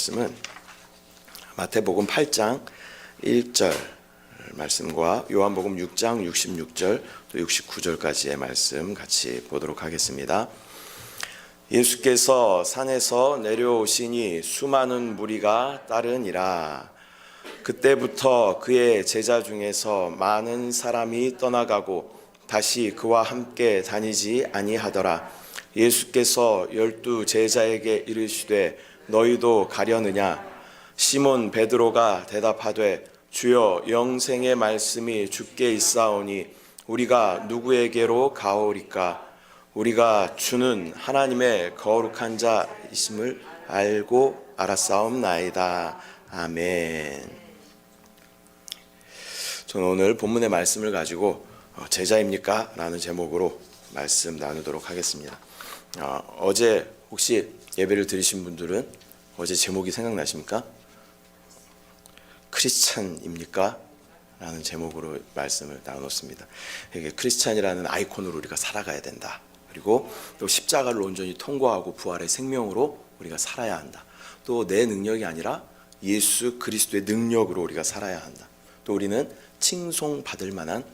말씀은 마태복음 8장 1절 말씀과 요한복음 6장 66절 또 69절까지의 말씀 같이 보도록 하겠습니다. 예수께서 산에서 내려오시니 수많은 무리가 따르니라. 그때부터 그의 제자 중에서 많은 사람이 떠나가고 다시 그와 함께 다니지 아니하더라. 예수께서 12 제자에게 이르시되 너희도 가려느냐? 시몬 베드로가 대답하되 주여 영생의 말씀이 주께 있사오니 우리가 누구에게로 가오리까? 우리가 주는 하나님의 거룩한 자이심을 알고 알았사옵나이다. 아멘. 저는 오늘 본문의 말씀을 가지고 제자입니까? 라는 제목으로 말씀 나누도록 하겠습니다. 어제 혹시 예배를 드리신 분들은 어제 제목이 생각나십니까? 크리스찬입니까? 라는 제목으로 말씀을 나눴습니다. 이게 크리스찬이라는 아이콘으로 우리가 살아가야 된다. 그리고 또 십자가를 온전히 통과하고 부활의 생명으로 우리가 살아야 한다. 또 내 능력이 아니라 예수 그리스도의 능력으로 우리가 살아야 한다. 또 우리는 칭송받을 만한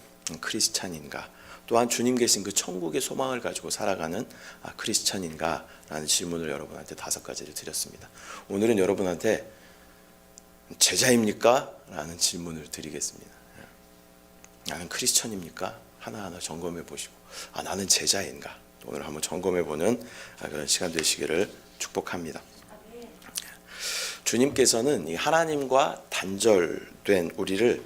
크리스찬인가? 또한 주님 계신 그 천국의 소망을 가지고 살아가는 크리스찬인가? 라는 질문을 여러분한테 5가지를 드렸습니다. 오늘은 여러분한테 제자입니까? 라는 질문을 드리겠습니다. 나는 크리스찬입니까? 하나하나 점검해 보시고 나는 제자인가? 오늘 한번 점검해 보는 그런 시간 되시기를 축복합니다. 주님께서는 이 하나님과 단절된 우리를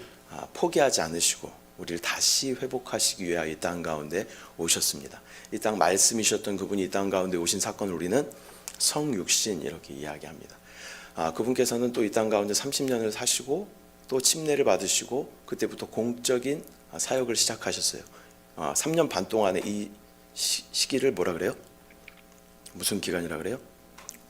포기하지 않으시고 우리를 다시 회복하시기 위하여 이 땅 가운데 오셨습니다. 이 땅 말씀이셨던 그분이 이 땅 가운데 오신 사건을 우리는 성육신 이렇게 이야기합니다. 그분께서는 또 이 땅 가운데 30년을 사시고 또 침례를 받으시고 그때부터 공적인 사역을 시작하셨어요. 3년 반 동안의 이 시기를 뭐라 그래요? 무슨 기간이라 그래요?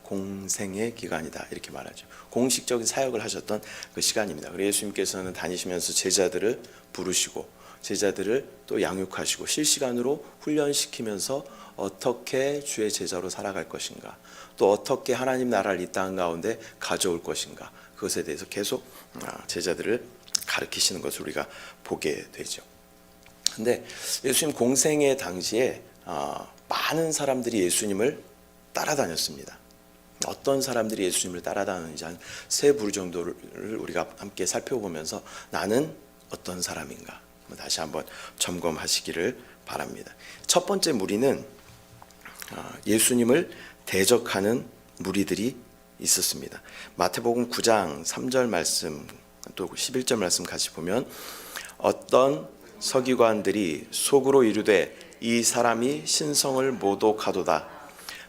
공생의 기간이다 이렇게 말하죠. 공식적인 사역을 하셨던 그 시간입니다. 그래서 예수님께서는 다니시면서 제자들을 부르시고 제자들을 또 양육하시고 실시간으로 훈련시키면서 어떻게 주의 제자로 살아갈 것인가, 또 어떻게 하나님 나라를 이 땅 가운데 가져올 것인가, 그것에 대해서 계속 제자들을 가르치시는 것을 우리가 보게 되죠. 근데 예수님 공생의 당시에 많은 사람들이 예수님을 따라다녔습니다. 어떤 사람들이 예수님을 따라다니는지 한 3부류 정도를 우리가 함께 살펴보면서 나는 어떤 사람인가 다시 한번 점검하시기를 바랍니다. 첫 번째 무리는 예수님을 대적하는 무리들이 있었습니다. 마태복음 9장 3절 말씀 또 11절 말씀 같이 보면 어떤 서기관들이 속으로 이르되 이 사람이 신성을 모독하도다.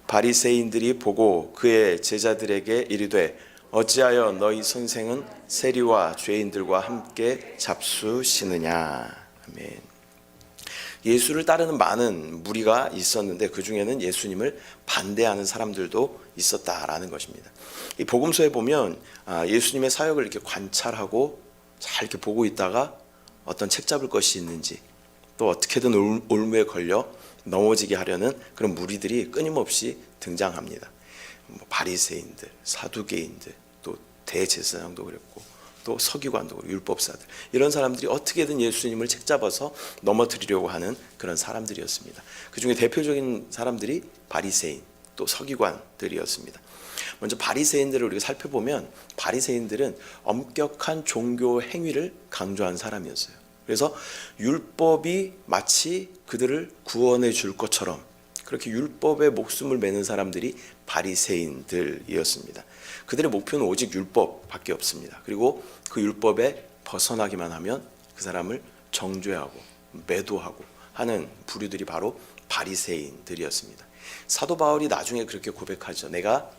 바리새인들이 보고 그의 제자들에게 이르되 어찌하여 너희 선생은 세리와 죄인들과 함께 잡수시느냐. 아멘. 예수를 따르는 많은 무리가 있었는데 그 중에는 예수님을 반대하는 사람들도 있었다라는 것입니다. 이 복음서에 보면 예수님의 사역을 이렇게 관찰하고 잘 이렇게 보고 있다가 어떤 책 잡을 것이 있는지 또 어떻게든 올무에 걸려 넘어지게 하려는 그런 무리들이 끊임없이 등장합니다. 바리새인들, 사두개인들, 또 대제사장도 그랬고 또 서기관도 그렇고 율법사들, 이런 사람들이 어떻게든 예수님을 책잡아서 넘어뜨리려고 하는 그런 사람들이었습니다. 그 중에 대표적인 사람들이 바리새인 또 서기관들이었습니다. 먼저 바리새인들을 우리가 살펴보면 바리새인들은 엄격한 종교 행위를 강조한 사람이었어요. 그래서 율법이 마치 그들을 구원해 줄 것처럼 그렇게 율법에 목숨을 매는 사람들이 바리새인들이었습니다. 그들의 목표는 오직 율법밖에 없습니다. 그리고 그 율법에 벗어나기만 하면 그 사람을 정죄하고 매도하고 하는 부류들이 바로 바리새인들이었습니다. 사도 바울이 나중에 그렇게 고백하죠. 내가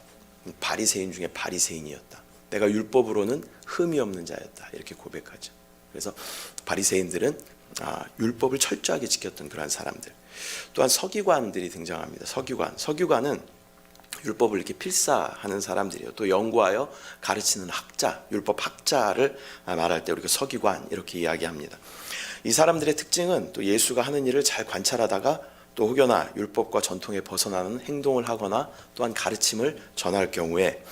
바리새인 중에 바리새인이었다. 내가 율법으로는 흠이 없는 자였다. 이렇게 고백하죠. 그래서 바리새인들은 율법을 철저하게 지켰던 그러한 사람들. 또한 서기관들이 등장합니다. 서기관은 율법을 이렇게 필사하는 사람들이에요. 또 연구하여 가르치는 학자, 율법 학자를 말할 때 우리가 서기관 이렇게 이야기합니다. 이 사람들의 특징은 또 예수가 하는 일을 잘 관찰하다가 또 혹여나 율법과 전통에 벗어나는 행동을 하거나 또한 가르침을 전할 경우에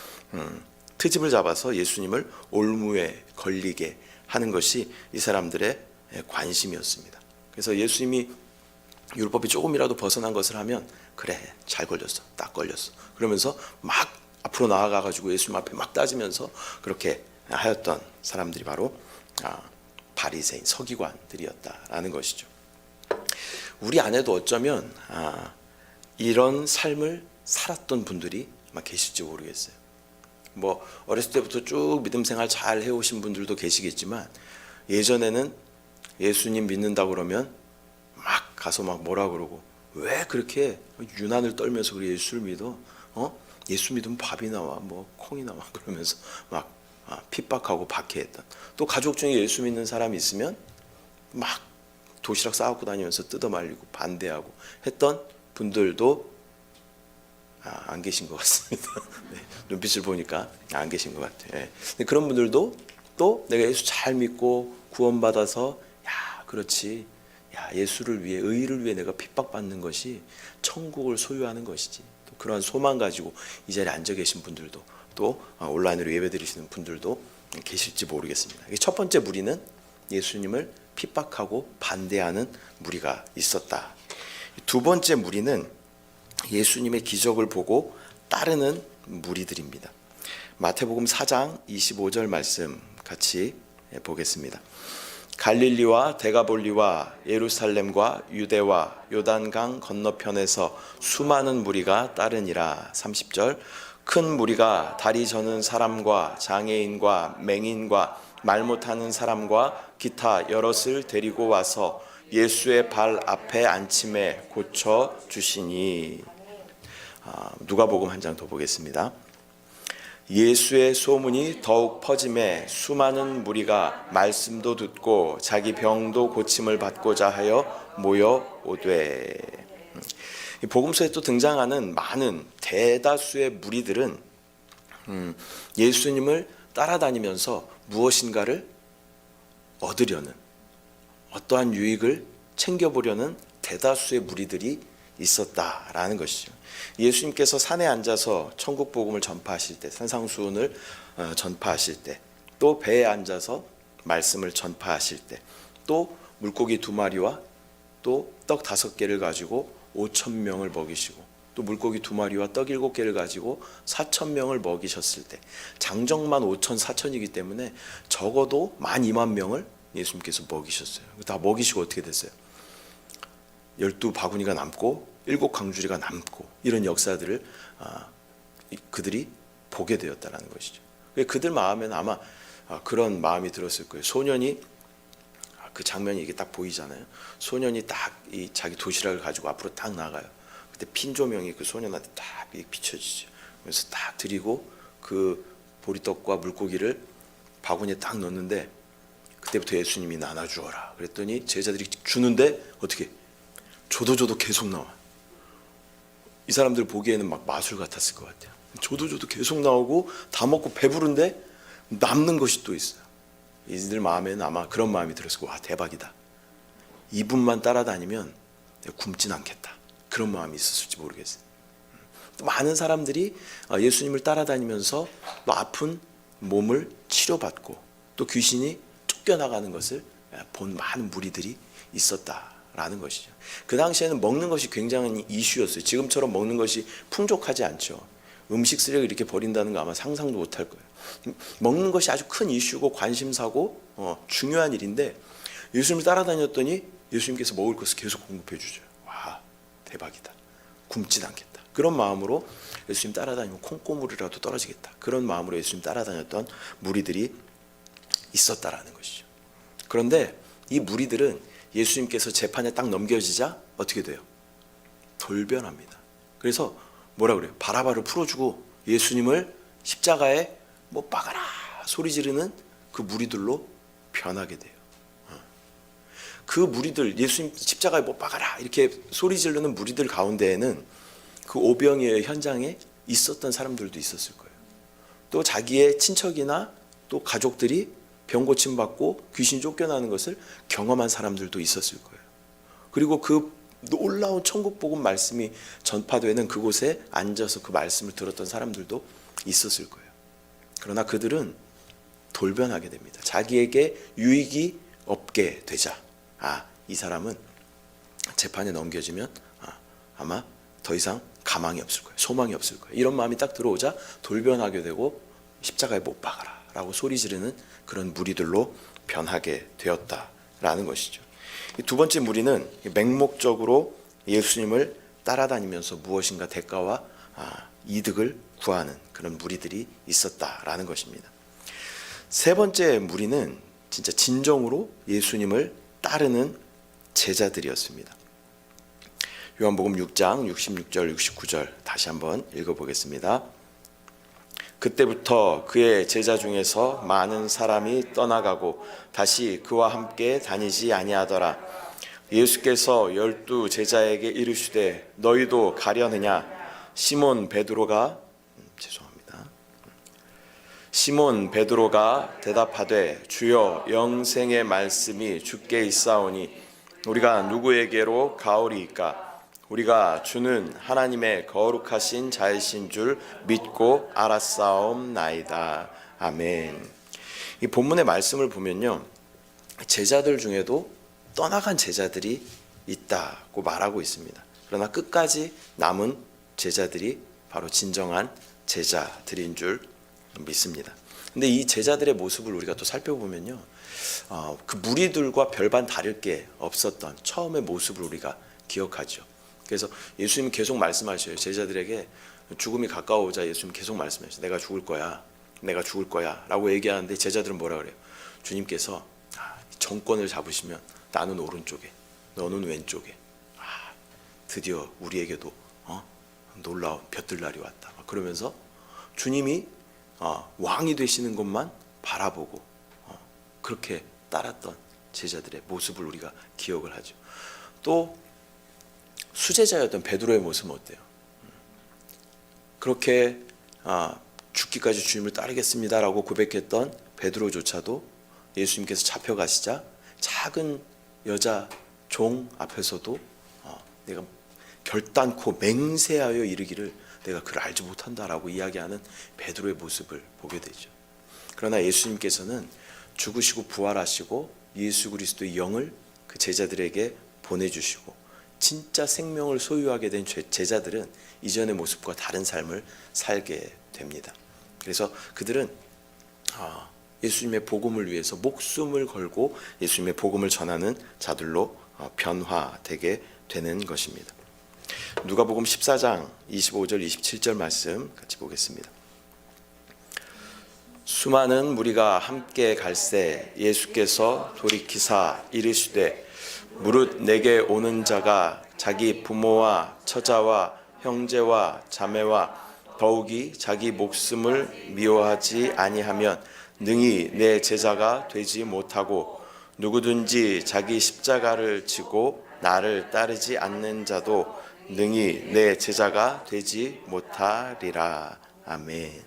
트집을 잡아서 예수님을 올무에 걸리게 하는 것이 이 사람들의 관심이었습니다. 그래서 예수님이 율법이 조금이라도 벗어난 것을 하면 그래 잘 걸렸어, 딱 걸렸어 그러면서 막 앞으로 나아가가지고 예수님 앞에 막 따지면서 그렇게 하였던 사람들이 바로 바리새인 서기관들이었다라는 것이죠. 우리 안에도 어쩌면 이런 삶을 살았던 분들이 아마 계실지 모르겠어요. 뭐 어렸을 때부터 쭉 믿음 생활 잘 해오신 분들도 계시겠지만 예전에는 예수님 믿는다 그러면 막 가서 막 뭐라 그러고 왜 그렇게 유난을 떨면서 그래 예수를 믿어? 예수 믿으면 밥이 나와 뭐 콩이 나와 그러면서 막 핍박하고 박해했던, 또 가족 중에 예수 믿는 사람이 있으면 막 도시락 싸갖고 다니면서 뜯어말리고 반대하고 했던 분들도 안 계신 것 같습니다. 네, 눈빛을 보니까 안 계신 것 같아요. 네. 근데 그런 분들도 또 내가 예수 잘 믿고 구원받아서 야 그렇지, 야 예수를 위해 의를 위해 내가 핍박받는 것이 천국을 소유하는 것이지, 또 그러한 소망 가지고 이 자리에 앉아 계신 분들도, 또 온라인으로 예배드리시는 분들도 계실지 모르겠습니다. 첫 번째 무리는 예수님을 핍박하고 반대하는 무리가 있었다. 두 번째 무리는 예수님의 기적을 보고 따르는 무리들입니다. 마태복음 4장 25절 말씀 같이 보겠습니다. 갈릴리와 데가볼리와 예루살렘과 유대와 요단강 건너편에서 수많은 무리가 따르니라. 30절 큰 무리가 다리 저는 사람과 장애인과 맹인과 말 못하는 사람과 기타 여럿을 데리고 와서 예수의 발 앞에 앉힘에 고쳐 주시니. 누가복음 한 장 더 보겠습니다. 예수의 소문이 더욱 퍼짐에 수많은 무리가 말씀도 듣고 자기 병도 고침을 받고자 하여 모여 오되. 복음서에 또 등장하는 많은 대다수의 무리들은 예수님을 따라다니면서 무엇인가를 얻으려는, 어떠한 유익을 챙겨보려는 대다수의 무리들이 있었다라는 것이죠. 예수님께서 산에 앉아서 천국 복음을 전파하실 때, 산상수훈을 전파하실 때, 또 배에 앉아서 말씀을 전파하실 때, 또 물고기 2마리와 또 떡 5개를 가지고 5,000명을 먹이시고, 또 물고기 2마리와 떡 7개를 가지고 4,000명을 먹이셨을 때, 장정만 5천 4천이기 때문에 적어도 12,000명을 예수님께서 먹이셨어요. 다 먹이시고 어떻게 됐어요? 12바구니가 남고 7강주리가 남고, 이런 역사들을 그들이 보게 되었다는 것이죠. 그들 마음에는 아마 그런 마음이 들었을 거예요. 소년이, 그 장면이 이게 딱 보이잖아요. 소년이 딱 이 자기 도시락을 가지고 앞으로 딱 나가요. 그때 핀 조명이 그 소년한테 딱 비춰지죠. 그래서 딱 드리고 그 보리떡과 물고기를 바구니에 딱 넣는데, 그때부터 예수님이 나눠주어라 그랬더니 제자들이 주는데 어떻게 줘도 계속 나와. 이 사람들 보기에는 막 마술 같았을 것 같아요. 줘도 계속 나오고 다 먹고 배부른데 남는 것이 또 있어요. 이들 마음에는 아마 그런 마음이 들었을 거예요. 와 대박이다, 이분만 따라다니면 내가 굶진 않겠다, 그런 마음이 있었을지 모르겠어요. 또 많은 사람들이 예수님을 따라다니면서 또 아픈 몸을 치료받고 또 귀신이 쫓겨나가는 것을 본 많은 무리들이 있었다라는 것이죠. 그 당시에는 먹는 것이 굉장한 이슈였어요. 지금처럼 먹는 것이 풍족하지 않죠. 음식 쓰레기 이렇게 버린다는 거 아마 상상도 못할 거예요. 먹는 것이 아주 큰 이슈고 관심사고 중요한 일인데, 예수님을 따라다녔더니 예수님께서 먹을 것을 계속 공급해 주죠. 와 대박이다, 굶진 않겠다, 그런 마음으로 예수님 따라다니면 콩고물이라도 떨어지겠다, 그런 마음으로 예수님 따라다녔던 무리들이 있었다라는 것이죠. 그런데 이 무리들은 예수님께서 재판에 딱 넘겨지자 어떻게 돼요? 돌변합니다. 그래서 뭐라 그래요? 바라바를 풀어주고 예수님을 십자가에 못 박아라 소리 지르는 그 무리들로 변하게 돼요. 그 무리들, 예수님 십자가에 못 박아라 이렇게 소리 지르는 무리들 가운데에는 그 오병이어 현장에 있었던 사람들도 있었을 거예요. 또 자기의 친척이나 또 가족들이 병 고침 받고 귀신 쫓겨나는 것을 경험한 사람들도 있었을 거예요. 그리고 그 놀라운 천국 복음 말씀이 전파되는 그곳에 앉아서 그 말씀을 들었던 사람들도 있었을 거예요. 그러나 그들은 돌변하게 됩니다. 자기에게 유익이 없게 되자 이 사람은 재판에 넘겨지면 아마 더 이상 가망이 없을 거예요. 소망이 없을 거예요. 이런 마음이 딱 들어오자 돌변하게 되고 십자가에 못 박아라 라고 소리 지르는 그런 무리들로 변하게 되었다라는 것이죠. 두 번째 무리는 맹목적으로 예수님을 따라다니면서 무엇인가 대가와 이득을 구하는 그런 무리들이 있었다라는 것입니다. 세 번째 무리는 진짜 진정으로 예수님을 따르는 제자들이었습니다. 요한복음 6장 66절 69절 다시 한번 읽어보겠습니다. 그때부터 그의 제자 중에서 많은 사람이 떠나가고 다시 그와 함께 다니지 아니하더라. 예수께서 12 제자에게 이르시되 너희도 가려느냐? 시몬 베드로가 대답하되 주여 영생의 말씀이 주께 있사오니 우리가 누구에게로 가오리이까? 우리가 주는 하나님의 거룩하신 자이신 줄 믿고 알았사옵나이다. 아멘. 이 본문의 말씀을 보면요, 제자들 중에도 떠나간 제자들이 있다고 말하고 있습니다. 그러나 끝까지 남은 제자들이 바로 진정한 제자들인 줄 믿습니다. 근데 이 제자들의 모습을 우리가 또 살펴보면요, 그 무리들과 별반 다를 게 없었던 처음의 모습을 우리가 기억하죠. 그래서 예수님 계속 말씀하셔요. 제자들에게 죽음이 가까워오자 예수님 계속 말씀하셔요. 내가 죽을 거야, 내가 죽을 거야 라고 얘기하는데 제자들은 뭐라 그래요? 주님께서 정권을 잡으시면 나는 오른쪽에 너는 왼쪽에 드디어 우리에게도 놀라운 볕들날이 왔다. 그러면서 주님이 왕이 되시는 것만 바라보고 그렇게 따랐던 제자들의 모습을 우리가 기억을 하죠. 또 수제자였던 베드로의 모습은 어때요? 그렇게 죽기까지 주님을 따르겠습니다라고 고백했던 베드로조차도 예수님께서 잡혀가시자 작은 여자 종 앞에서도 내가 결단코 맹세하여 이르기를 내가 그를 알지 못한다라고 이야기하는 베드로의 모습을 보게 되죠. 그러나 예수님께서는 죽으시고 부활하시고 예수 그리스도의 영을 그 제자들에게 보내주시고 진짜 생명을 소유하게 된 제자들은 이전의 모습과 다른 삶을 살게 됩니다. 그래서 그들은 예수님의 복음을 위해서 목숨을 걸고 예수님의 복음을 전하는 자들로 변화되게 되는 것입니다. 누가복음 14장 25절 27절 말씀 같이 보겠습니다. 수많은 무리가 함께 갈새 예수께서 돌이키사 이르시되 무릇 내게 오는 자가 자기 부모와 처자와 형제와 자매와 더욱이 자기 목숨을 미워하지 아니하면 능히 내 제자가 되지 못하고 누구든지 자기 십자가를 지고 나를 따르지 않는 자도 능히 내 제자가 되지 못하리라. 아멘.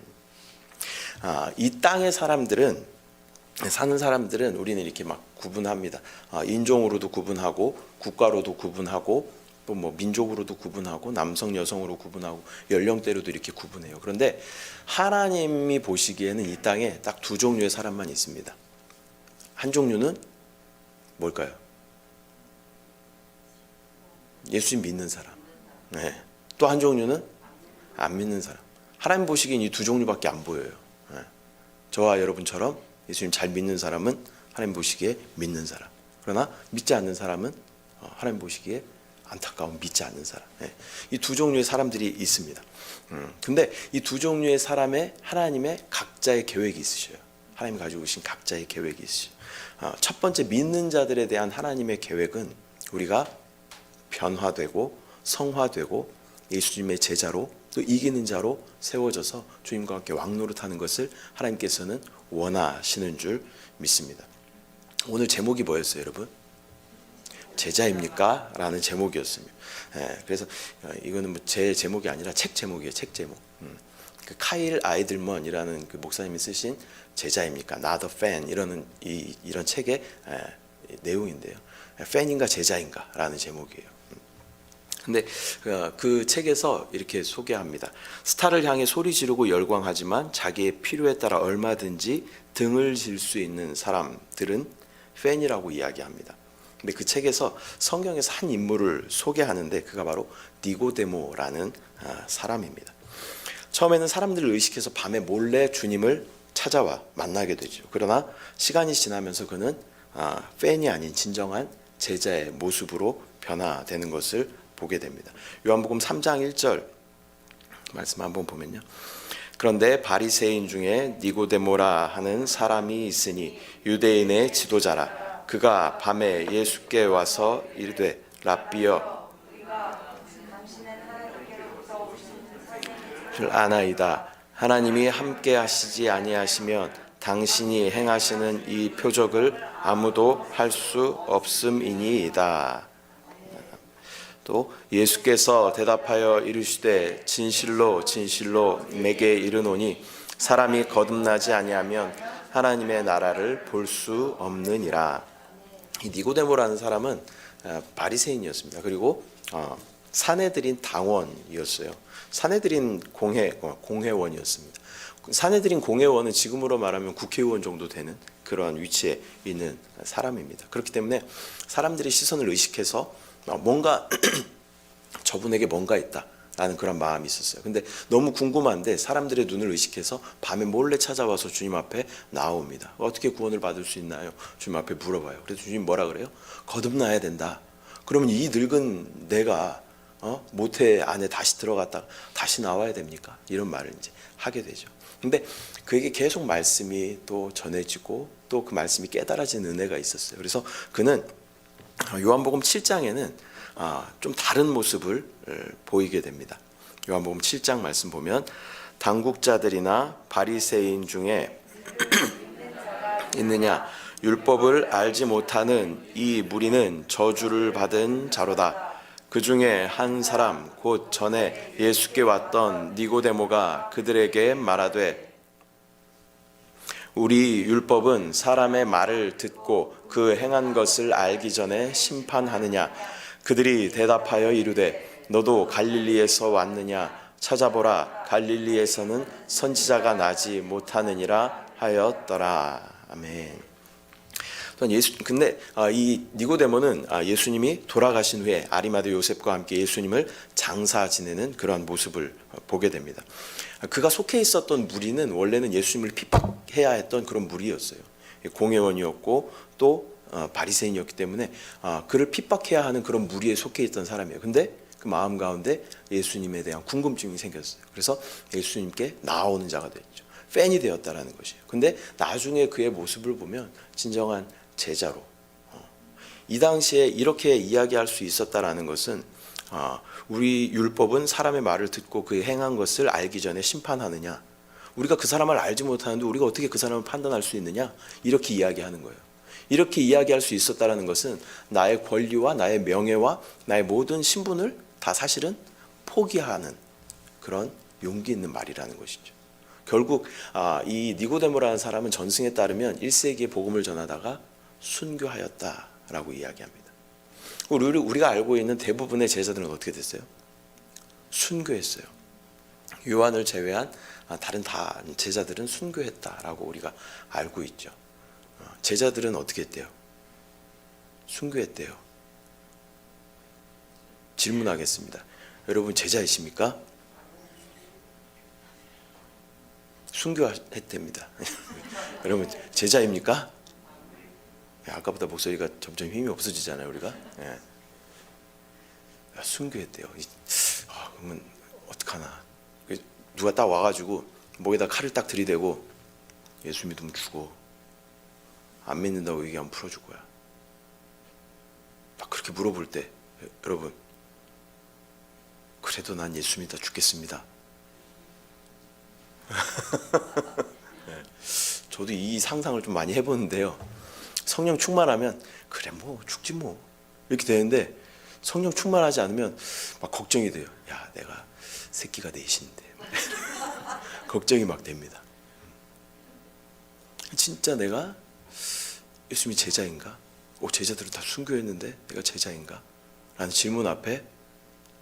이 땅의 사람들은 사는 사람들은 우리는 이렇게 막 구분합니다. 인종으로도 구분하고 국가로도 구분하고 또 뭐 민족으로도 구분하고 남성 여성으로 구분하고 연령대로도 이렇게 구분해요. 그런데 하나님이 보시기에는 이 땅에 딱 두 종류의 사람만 있습니다. 한 종류는 뭘까요? 예수님 믿는 사람. 네. 또 한 종류는 안 믿는 사람. 하나님 보시기엔 이 두 종류밖에 안 보여요. 네. 저와 여러분처럼 예수님 잘 믿는 사람은 하나님 보시기에 믿는 사람. 그러나 믿지 않는 사람은 하나님 보시기에 안타까운 믿지 않는 사람. 네. 이 두 종류의 사람들이 있습니다. 근데 이 두 종류의 사람의 하나님의 각자의 계획이 있으셔요. 하나님 가지고 계신 각자의 계획이 있으셔요. 첫 번째 믿는 자들에 대한 하나님의 계획은 우리가 변화되고 성화되고 예수님의 제자로 또 이기는 자로 세워져서 주님과 함께 왕노릇하는 것을 하나님께서는 원하시는 줄 믿습니다. 오늘 제목이 뭐였어요, 여러분? 제자입니까? 라는 제목이었습니다. 그래서 이거는 뭐 제 제목이 아니라 책 제목이에요. 책 제목. 그 카일 아이들먼이라는 그 목사님이 쓰신 제자입니까? Not a fan 이런 책의 내용인데요. 팬인가 제자인가? 라는 제목이에요. 근데 그 책에서 이렇게 소개합니다. 스타를 향해 소리 지르고 열광하지만 자기의 필요에 따라 얼마든지 등을 질 수 있는 사람들은 팬이라고 이야기합니다. 근데 그 책에서 성경에서 한 인물을 소개하는데 그가 바로 니고데모라는 사람입니다. 처음에는 사람들을 의식해서 밤에 몰래 주님을 찾아와 만나게 되죠. 그러나 시간이 지나면서 그는 팬이 아닌 진정한 제자의 모습으로 변화되는 것을 보게 됩니다. 요한복음 3장 1절 말씀 한번 보면요. 그런데 바리새인 중에 니고데모라 하는 사람이 있으니 유대인의 지도자라. 그가 밤에 예수께 와서 이르되 랍비여 줄 아나이다. 하나님이 함께 하시지 아니하시면 당신이 행하시는 이 표적을 아무도 할 수 없음이니이다. 또 예수께서 대답하여 이르시되 진실로 진실로 내게 이르노니 사람이 거듭나지 아니하면 하나님의 나라를 볼 수 없느니라. 이 니고데모라는 사람은 바리새인이었습니다. 그리고 사내들인 당원이었어요. 사내들인 공회원이었습니다. 사내들인 공회원은 지금으로 말하면 국회의원 정도 되는 그러한 위치에 있는 사람입니다. 그렇기 때문에 사람들의 시선을 의식해서 뭔가 저분에게 뭔가 있다라는 그런 마음이 있었어요. 근데 너무 궁금한데 사람들의 눈을 의식해서 밤에 몰래 찾아와서 주님 앞에 나옵니다. 어떻게 구원을 받을 수 있나요? 주님 앞에 물어봐요. 그래서 주님 뭐라 그래요? 거듭나야 된다. 그러면 이 늙은 내가 모태 안에 다시 들어갔다가 다시 나와야 됩니까? 이런 말을 이제 하게 되죠. 근데 그에게 계속 말씀이 또 전해지고 또 그 말씀이 깨달아지는 은혜가 있었어요. 그래서 그는 요한복음 7장에는 좀 다른 모습을 보이게 됩니다. 요한복음 7장 말씀 보면 당국자들이나 바리새인 중에 있느냐 율법을 알지 못하는 이 무리는 저주를 받은 자로다. 그 중에 한 사람 곧 전에 예수께 왔던 니고데모가 그들에게 말하되 우리 율법은 사람의 말을 듣고 그 행한 것을 알기 전에 심판하느냐. 그들이 대답하여 이르되 너도 갈릴리에서 왔느냐. 찾아보라 갈릴리에서는 선지자가 나지 못하느니라 하였더라. 아멘. 근데 이 니고데모는 예수님이 돌아가신 후에 아리마대 요셉과 함께 예수님을 장사 지내는 그러한 모습을 보게 됩니다. 그가 속해 있었던 무리는 원래는 예수님을 핍박해야 했던 그런 무리였어요. 공회원이었고 또 바리새인이었기 때문에 그를 핍박해야 하는 그런 무리에 속해 있던 사람이에요. 근데 그 마음 가운데 예수님에 대한 궁금증이 생겼어요. 그래서 예수님께 나오는 자가 됐죠. 팬이 되었다라는 것이에요. 근데 나중에 그의 모습을 보면 진정한 제자로 이 당시에 이렇게 이야기할 수 있었다라는 것은 우리 율법은 사람의 말을 듣고 그 행한 것을 알기 전에 심판하느냐. 우리가 그 사람을 알지 못하는데 우리가 어떻게 그 사람을 판단할 수 있느냐. 이렇게 이야기하는 거예요. 이렇게 이야기할 수 있었다라는 것은 나의 권리와 나의 명예와 나의 모든 신분을 다 사실은 포기하는 그런 용기 있는 말이라는 것이죠. 결국 이 니고데모라는 사람은 전승에 따르면 1세기에 복음을 전하다가 순교하였다라고 이야기합니다. 우리가 알고 있는 대부분의 제자들은 어떻게 됐어요? 순교했어요. 요한을 제외한 다른 다 제자들은 순교했다라고 우리가 알고 있죠. 제자들은 어떻게 했대요? 순교했대요. 질문하겠습니다. 여러분 제자이십니까? 순교했답니다. 여러분 제자입니까? 아까보다 목소리가 점점 힘이 없어지잖아요, 우리가. 예. 순교했대요. 그러면 어떡하나? 누가 딱 와가지고 목에다 칼을 딱 들이대고 예수 믿으면 죽어. 안 믿는다고 얘기하면 풀어줄 거야. 막 그렇게 물어볼 때 여러분 그래도 난 예수 믿다 죽겠습니다. 네. 저도 이 상상을 좀 많이 해보는데요. 성령 충만하면 그래 뭐 죽지 뭐 이렇게 되는데 성령 충만하지 않으면 막 걱정이 돼요. 야 내가 새끼가 넷인데 걱정이 막 됩니다. 진짜 내가 예수님이 제자인가? 제자들은 다 순교했는데 내가 제자인가? 라는 질문 앞에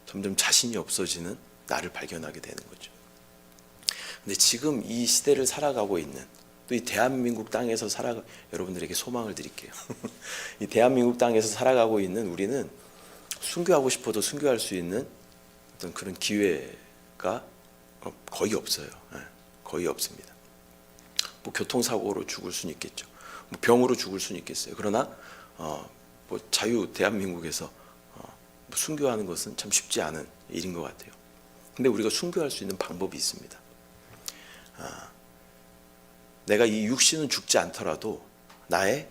점점 자신이 없어지는 나를 발견하게 되는 거죠. 근데 지금 이 시대를 살아가고 있는, 또 이 대한민국 땅에서 여러분들에게 소망을 드릴게요. 이 대한민국 땅에서 살아가고 있는 우리는 순교하고 싶어도 순교할 수 있는 어떤 그런 기회가 거의 없어요. 거의 없습니다. 뭐 교통사고로 죽을 수는 있겠죠. 뭐 병으로 죽을 수는 있겠어요. 그러나 뭐 자유 대한민국에서 뭐 순교하는 것은 참 쉽지 않은 일인 것 같아요. 근데 우리가 순교할 수 있는 방법이 있습니다. 내가 이 육신은 죽지 않더라도 나의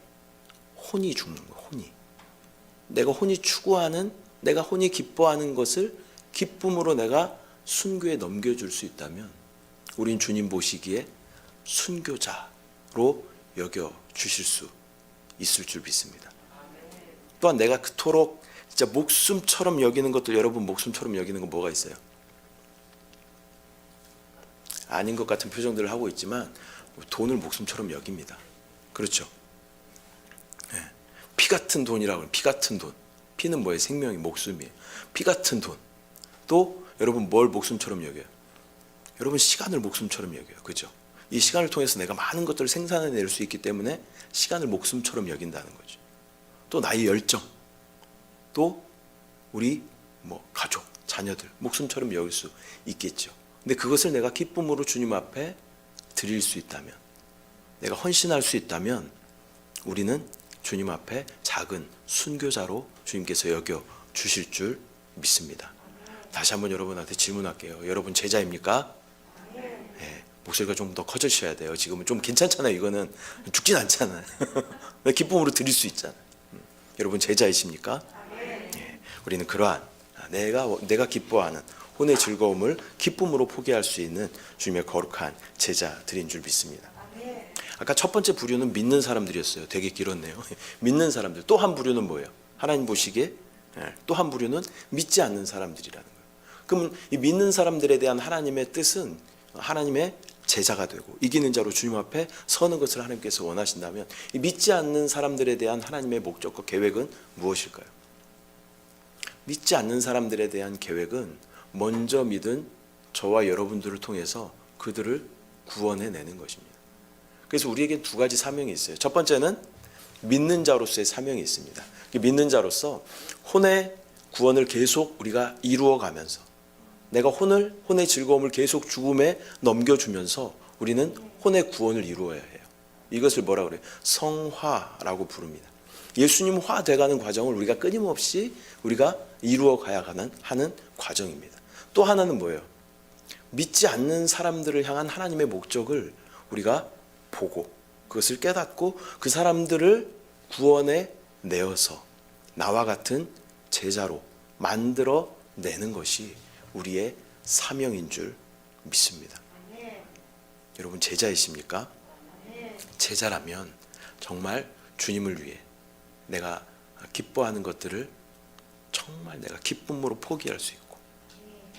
혼이 죽는 거, 혼이. 내가 혼이 추구하는, 내가 혼이 기뻐하는 것을 기쁨으로 내가 순교에 넘겨줄 수 있다면 우린 주님 보시기에 순교자로 여겨주실 수 있을 줄 믿습니다. 또한 내가 그토록 진짜 목숨처럼 여기는 것들, 여러분 목숨처럼 여기는 건 뭐가 있어요? 아닌 것 같은 표정들을 하고 있지만 돈을 목숨처럼 여깁니다. 그렇죠? 네. 피 같은 돈이라고 해요. 피 같은 돈. 피는 뭐예요? 생명이, 목숨이에요. 피 같은 돈. 또 여러분 뭘 목숨처럼 여겨요? 여러분 시간을 목숨처럼 여겨요. 그죠? 이 시간을 통해서 내가 많은 것들을 생산해낼 수 있기 때문에 시간을 목숨처럼 여긴다는 거죠. 또 나의 열정, 또 우리 뭐 가족, 자녀들 목숨처럼 여길 수 있겠죠. 근데 그것을 내가 기쁨으로 주님 앞에 드릴 수 있다면, 내가 헌신할 수 있다면 우리는 주님 앞에 작은 순교자로 주님께서 여겨 주실 줄 믿습니다. 다시 한번 여러분한테 질문할게요. 여러분 제자입니까? 네, 목소리가 좀 더 커지셔야 돼요. 지금은 좀 괜찮잖아요. 이거는 죽진 않잖아요. 기쁨으로 드릴 수 있잖아요. 여러분 제자이십니까? 네, 우리는 그러한 내가 기뻐하는 혼의 즐거움을 기쁨으로 포기할 수 있는 주님의 거룩한 제자들인 줄 믿습니다. 아까 첫 번째 부류는 믿는 사람들이었어요. 되게 길었네요. 믿는 사람들. 또 한 부류는 뭐예요? 하나님 보시기에 또 한 부류는 믿지 않는 사람들이라는 거예요. 그러면 이 믿는 사람들에 대한 하나님의 뜻은 하나님의 제자가 되고 이기는 자로 주님 앞에 서는 것을 하나님께서 원하신다면, 이 믿지 않는 사람들에 대한 하나님의 목적과 계획은 무엇일까요? 믿지 않는 사람들에 대한 계획은 먼저 믿은 저와 여러분들을 통해서 그들을 구원해내는 것입니다. 그래서 우리에겐 두 가지 사명이 있어요. 첫 번째는 믿는 자로서의 사명이 있습니다. 믿는 자로서 혼의 구원을 계속 우리가 이루어가면서, 내가 혼의 즐거움을 계속 죽음에 넘겨주면서 우리는 혼의 구원을 이루어야 해요. 이것을 뭐라 그래요? 성화라고 부릅니다. 예수님 화 돼가는 과정을 우리가 끊임없이 우리가 이루어가야 하는 과정입니다. 또 하나는 뭐예요? 믿지 않는 사람들을 향한 하나님의 목적을 우리가 보고 그것을 깨닫고 그 사람들을 구원에 내어서 나와 같은 제자로 만들어 내는 것이 우리의 사명인 줄 믿습니다. 여러분 제자이십니까? 제자라면 정말 주님을 위해 내가 기뻐하는 것들을 정말 내가 기쁨으로 포기할 수 있고,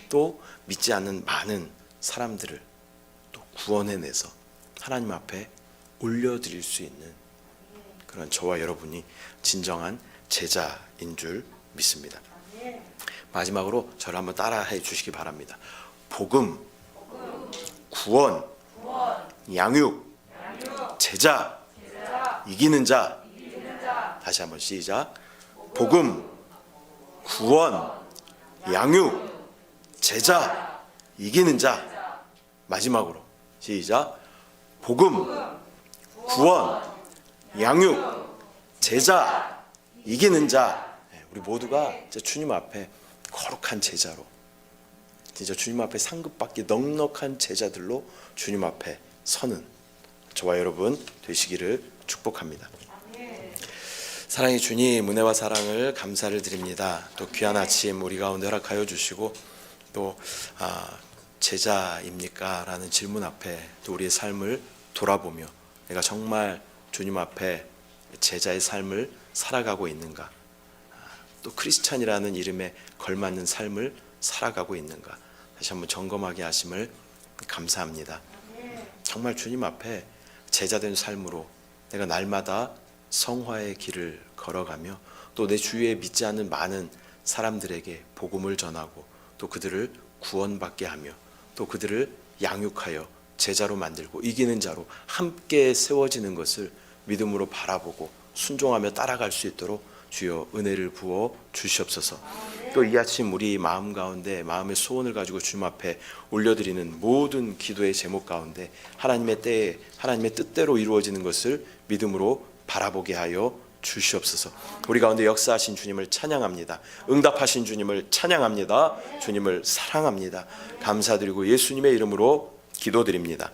또 믿지 않는 많은 사람들을 또 구원해내서 하나님 앞에 올려드릴 수 있는 그런 저와 여러분이 진정한 제자인 줄 믿습니다. 마지막으로 저를 한번 따라해 주시기 바랍니다. 복음, 구원, 양육, 제자, 이기는 자. 다시 한번 시작. 복음, 구원, 양육, 제자, 이기는 자. 마지막으로 시작. 복음, 구원, 양육, 제자, 이기는 자. 우리 모두가 주님 앞에 거룩한 제자로, 진짜 주님 앞에 상급받기 넉넉한 제자들로 주님 앞에 서는 저와 여러분 되시기를 축복합니다. 사랑의 주님, 은혜와 사랑을 감사를 드립니다. 또 귀한 아침 우리 가운데 허락하여 주시고, 또 제자입니까? 라는 질문 앞에 또 우리의 삶을 돌아보며 내가 정말 주님 앞에 제자의 삶을 살아가고 있는가, 또 크리스찬이라는 이름에 걸맞는 삶을 살아가고 있는가 다시 한번 점검하게 하심을 감사합니다. 정말 주님 앞에 제자된 삶으로 내가 날마다 성화의 길을 걸어가며 또 내 주위에 믿지 않는 많은 사람들에게 복음을 전하고 또 그들을 구원받게 하며 또 그들을 양육하여 제자로 만들고 이기는 자로 함께 세워지는 것을 믿음으로 바라보고 순종하며 따라갈 수 있도록 주여 은혜를 부어 주시옵소서. 또 이 아침 우리 마음 가운데 마음의 소원을 가지고 주님 앞에 올려드리는 모든 기도의 제목 가운데 하나님의 때에 하나님의 뜻대로 이루어지는 것을 믿음으로 바라보게 하여 주시옵소서. 우리 가운데 역사하신 주님을 찬양합니다. 응답하신 주님을 찬양합니다. 주님을 사랑합니다. 감사드리고 예수님의 이름으로 기도드립니다.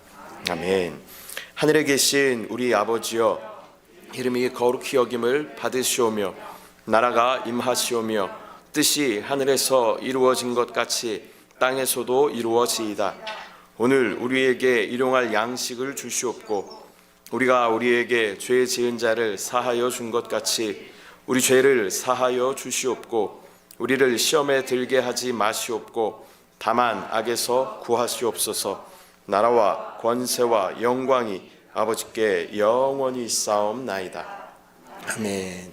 아멘. 하늘에 계신 우리 아버지여, 이름이 거룩히 여김을 받으시오며 나라가 임하시오며 뜻이 하늘에서 이루어진 것 같이 땅에서도 이루어지이다. 오늘 우리에게 일용할 양식을 주시옵고 우리가 우리에게 죄 지은 자를 사하여 준 것 같이 우리 죄를 사하여 주시옵고 우리를 시험에 들게 하지 마시옵고 다만 악에서 구하시옵소서. 나라와 권세와 영광이 아버지께 영원히 있사옵나이다. 아멘.